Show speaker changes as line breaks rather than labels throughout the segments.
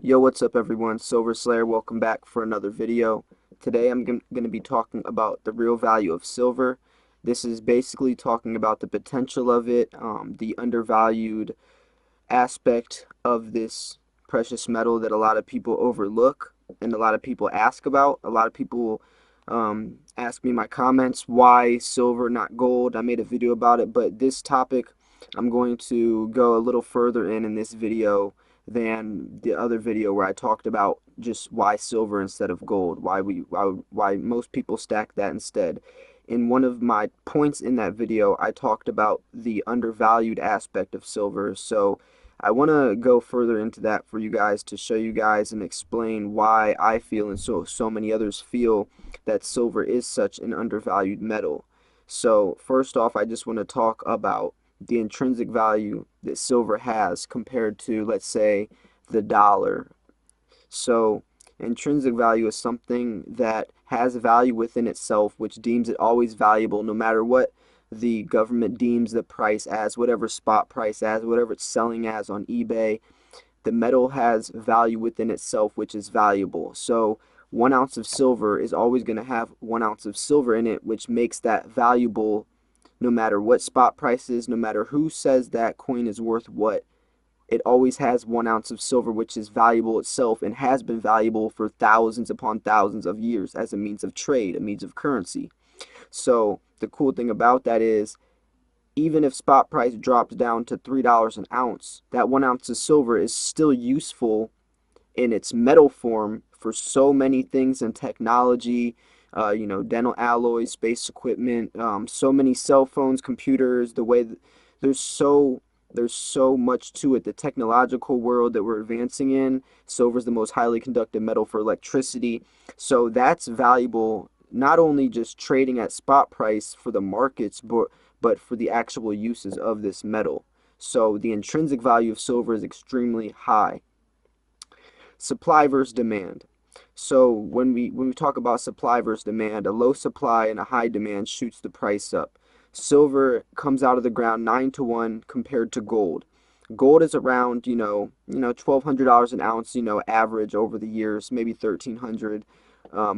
Yo, what's up everyone? Silver Slayer, welcome back for another video. Today I'm going to be talking about the real value of silver. This is basically talking about the potential of it, the undervalued aspect of this precious metal that a lot of people overlook and a lot of people ask about. A lot of people ask me in my comments, why silver, not gold? I made a video about it, but this topic I'm going to go a little further in this video than the other video where I talked about just why silver instead of gold, why most people stack that instead. In one of my points in that video, I talked about the undervalued aspect of silver, so I want to go further into that for you guys to show you guys and explain why I feel and so many others feel that silver is such an undervalued metal. So first off, I just want to talk about the intrinsic value that silver has compared to, let's say, the dollar. So intrinsic value is something that has value within itself, which deems it always valuable no matter what the government deems the price as, whatever spot price as, whatever it's selling as on eBay. The metal has value within itself, which is valuable. So 1 ounce of silver is always going to have 1 ounce of silver in it, which makes that valuable no matter what spot price is, no matter who says that coin is worth what. It always has 1 ounce of silver, which is valuable itself and has been valuable for thousands upon thousands of years as a means of trade, a means of currency. So the cool thing about that is, even if spot price drops down to $3 an ounce, that 1 ounce of silver is still useful in its metal form for so many things in technology, dental alloys, space equipment, so many cell phones, computers, the way there's so much to it. The technological world that we're advancing in, silver is the most highly conductive metal for electricity. So that's valuable, not only just trading at spot price for the markets, but for the actual uses of this metal. So the intrinsic value of silver is extremely high. Supply versus demand. So when we talk about supply versus demand, a low supply and a high demand shoots the price up. Silver comes out of the ground 9-to-1 compared to gold. Gold is around $1,200 an ounce, average over the years, maybe $1,300.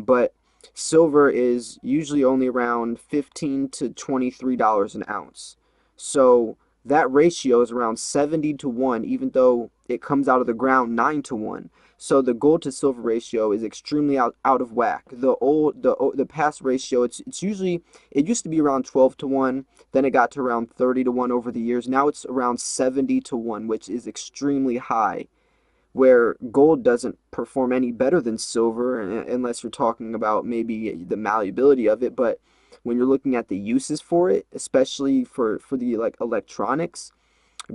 But silver is usually only around $15 to $23 an ounce. So that ratio is around 70-to-1, even though it comes out of the ground 9-to-1. So the gold to silver ratio is extremely out of whack. The past ratio, it used to be around 12-to-1, then it got to around 30-to-1 over the years. Now it's around 70-to-1, which is extremely high, where gold doesn't perform any better than silver unless you're talking about maybe the malleability of it. But when you're looking at the uses for it, especially for the electronics,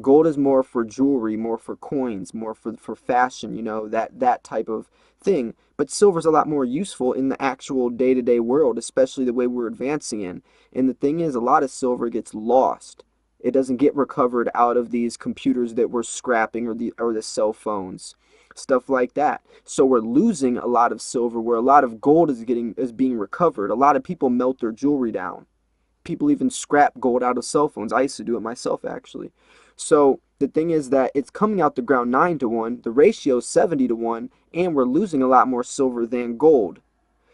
gold is more for jewelry, more for coins, more for fashion, that type of thing. But silver's a lot more useful in the actual day-to-day world, especially the way we're advancing in. And the thing is, a lot of silver gets lost. It doesn't get recovered out of these computers that we're scrapping, or the cell phones, stuff like that. So we're losing a lot of silver where a lot of gold is being recovered. A lot of people melt their jewelry down. People even scrap gold out of cell phones. I used to do it myself, actually. So the thing is that it's coming out the ground 9-to-1, the ratio is 70-to-1, and we're losing a lot more silver than gold.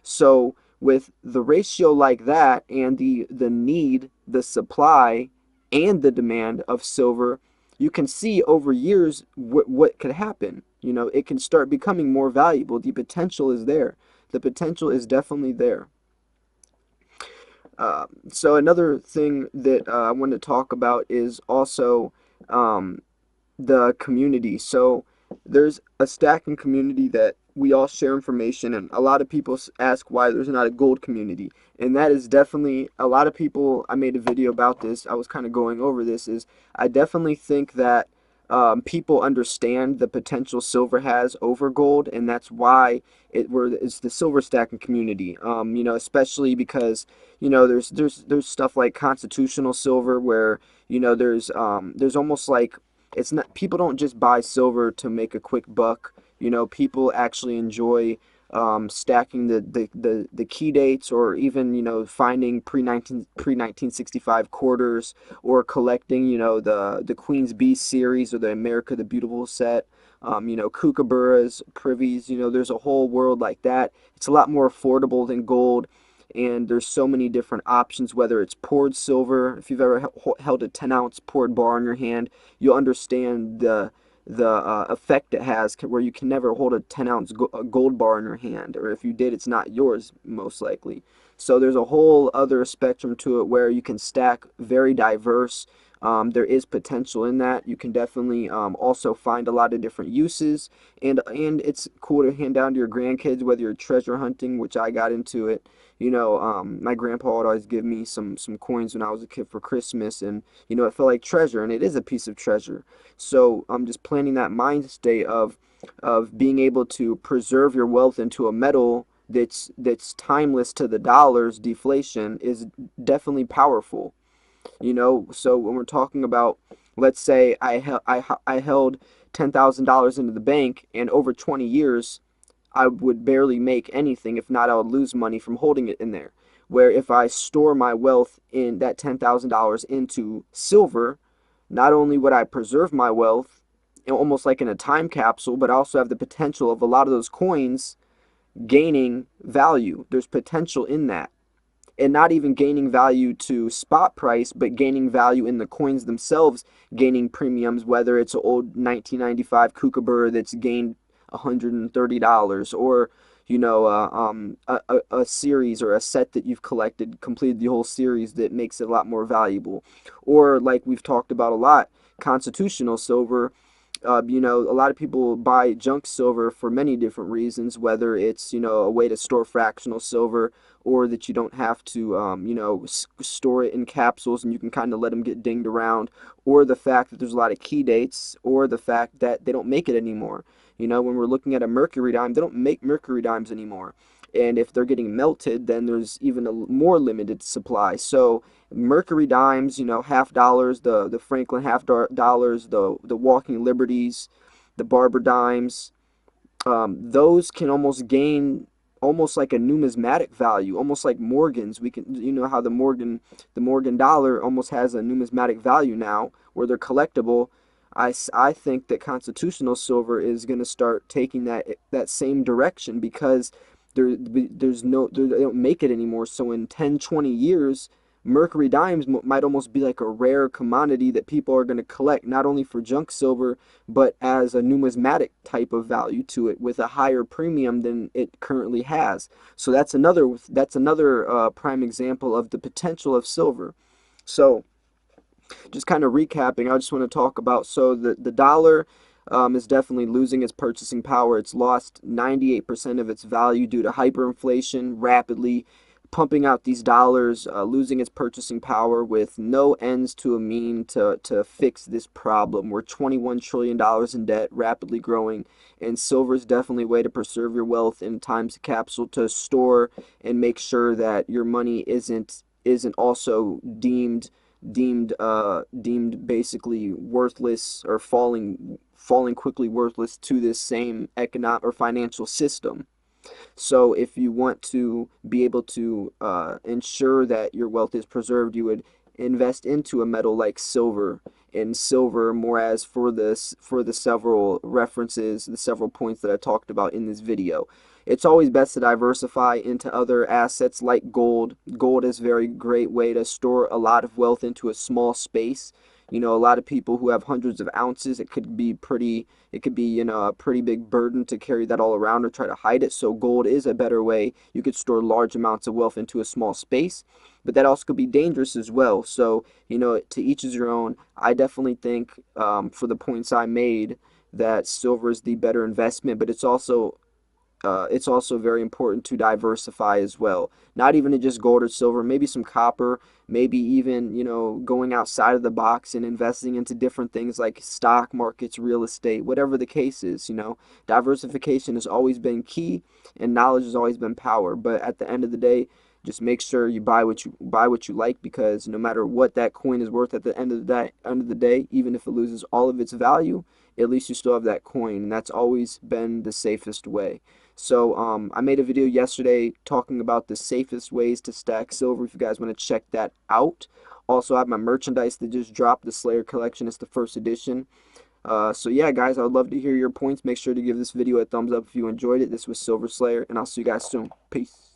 So with the ratio like that, and the need, the supply, and the demand of silver, you can see over years what could happen. It can start becoming more valuable. The potential is there. The potential is definitely there. So another thing that I want to talk about is also the community. So there's a stacking community that we all share information, and a lot of people ask why there's not a gold community, and that is definitely, a lot of people, I made a video about this, I was kind of going over this, is I definitely think that people understand the potential silver has over gold, and that's why it's the silver stacking community. Especially because there's stuff like constitutional silver where there's almost like, it's not, people don't just buy silver to make a quick buck. People actually enjoy stacking the key dates, or even finding pre 1965 quarters, or collecting the Queen's Beast series, or the America the Beautiful set. Kookaburras, privies. There's a whole world like that. It's a lot more affordable than gold, and there's so many different options. Whether it's poured silver, if you've ever held a 10-ounce poured bar in your hand, you'll understand the effect it has, where you can never hold a 10-ounce gold bar in your hand, or if you did, it's not yours most likely. So there's a whole other spectrum to it where you can stack very diverse. There is potential in that. You can definitely also find a lot of different uses, and it's cool to hand down to your grandkids, whether you're treasure hunting, which I got into it. My grandpa would always give me some coins when I was a kid for Christmas, and it felt like treasure, and it is a piece of treasure. So I'm just planting that mind state of being able to preserve your wealth into a metal that's timeless to the dollar's deflation is definitely powerful. So when we're talking about, let's say I held $10,000 into the bank, and over 20 years I would barely make anything. If not, I would lose money from holding it in there. Where if I store my wealth in that $10,000 into silver, not only would I preserve my wealth, almost like in a time capsule, but I also have the potential of a lot of those coins gaining value. There's potential in that. And not even gaining value to spot price, but gaining value in the coins themselves, gaining premiums, whether it's an old 1995 Kookaburra that's gained $130, or a series or a set that you've collected, completed the whole series, that makes it a lot more valuable. Or, like we've talked about a lot, constitutional silver. A lot of people buy junk silver for many different reasons, whether it's, a way to store fractional silver, or that you don't have to, store it in capsules and you can kind of let them get dinged around, or the fact that there's a lot of key dates, or the fact that they don't make it anymore. When we're looking at a mercury dime, they don't make mercury dimes anymore. And if they're getting melted, then there's even a more limited supply. So mercury dimes, half dollars, the Franklin dollars, the Walking Liberties, the Barber dimes, those can almost gain almost like a numismatic value, almost like Morgans. We can, how the Morgan dollar almost has a numismatic value now, where they're collectible. I think that constitutional silver is going to start taking that same direction, because they don't make it anymore. So in 10, 20 years, mercury dimes might almost be like a rare commodity that people are going to collect, not only for junk silver, but as a numismatic type of value to it, with a higher premium than it currently has. So that's another prime example of the potential of silver. So just kind of recapping, I just want to talk about, so the dollar is definitely losing its purchasing power. It's lost 98% of its value due to hyperinflation, rapidly pumping out these dollars, losing its purchasing power, with no ends to a mean to fix this problem. We're $21 trillion in debt, rapidly growing, and silver is definitely a way to preserve your wealth in times capsule, to store and make sure that your money isn't also deemed basically worthless, or falling quickly worthless to this same economic or financial system. So if you want to be able to ensure that your wealth is preserved, you would invest into a metal like silver. And silver, more as for the several references, the several points that I talked about in this video. It's always best to diversify into other assets like gold. Gold is a very great way to store a lot of wealth into a small space. A lot of people who have hundreds of ounces, it could be a pretty big burden to carry that all around or try to hide it. So gold is a better way. You could store large amounts of wealth into a small space, but that also could be dangerous as well. So, to each is your own. I definitely think, for the points I made, that silver is the better investment, but it's also very important to diversify as well. Not even to just gold or silver, maybe some copper, maybe even, going outside of the box and investing into different things like stock markets, real estate, whatever the case is. Diversification has always been key, and knowledge has always been power. But at the end of the day, just make sure you buy what you like, because no matter what that coin is worth at the end of the day, even if it loses all of its value, at least you still have that coin, and that's always been the safest way. So I made a video yesterday talking about the safest ways to stack silver if you guys want to check that out. Also, I have my merchandise that just dropped. The Slayer collection. It's the first edition. So yeah, guys, I would love to hear your points. Make sure to give this video a thumbs up if you enjoyed it. This was Silver Slayer, and I'll see you guys soon. Peace.